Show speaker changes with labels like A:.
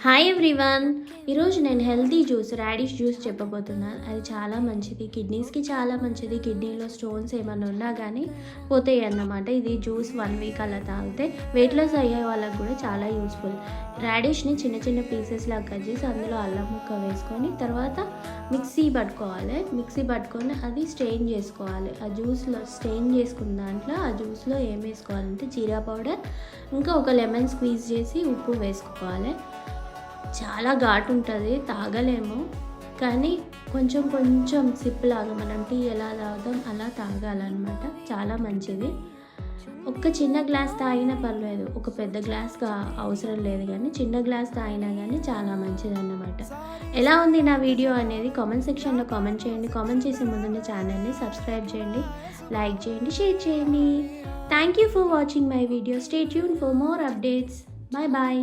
A: Hi everyone. ఈరోజు నేను healthy juice radish juice చెప్పబోతున్నాను. అది చాలా మంచిది, కిడ్నీస్కి చాలా మంచిది. కిడ్నీలో స్టోన్స్ ఏమైనా ఉన్నా కానీ పోతాయి అన్నమాట. ఇది జ్యూస్ 1 వీక్ అలా తాగితే వెయిట్ లాస్ అయ్యే వాళ్ళకి కూడా చాలా యూస్ఫుల్. రాడిష్ని చిన్న చిన్న పీసెస్లా కట్ చేసి అందులో అల్లం ముక్క వేసుకొని తర్వాత మిక్సీ పట్టుకొని అది స్ట్రెయిన్ చేసుకోవాలి. ఆ జ్యూస్లో స్ట్రెయిన్ చేసుకున్న దాంట్లో ఆ జ్యూస్లో ఏం వేసుకోవాలంటే జీరా పౌడర్, ఇంకా ఒక లెమన్ స్క్వీజ్ చేసి ఉప్పు వేసుకోవాలి. చాలా ఘాటు ఉంటుంది, తాగలేము, కానీ కొంచెం కొంచెం సిప్ లాగా మనం టీ ఎలా తాగుతాం అలా తాగాలన్నమాట. చాలా మంచిది. ఒక చిన్న గ్లాస్ తాగినా పర్లేదు, ఒక పెద్ద గ్లాస్ అవసరం లేదు, కానీ చిన్న గ్లాస్ తాగినా కానీ చాలా మంచిది అన్నమాట. ఎలా ఉంది నా వీడియో అనేది కామెంట్ సెక్షన్లో కామెంట్ చేయండి. కామెంట్ చేసే ముందు ఛానల్ని సబ్స్క్రైబ్ చేయండి, లైక్ చేయండి, షేర్ చేయండి. Thank you for watching my video. Stay tune for more updates. Bye bye.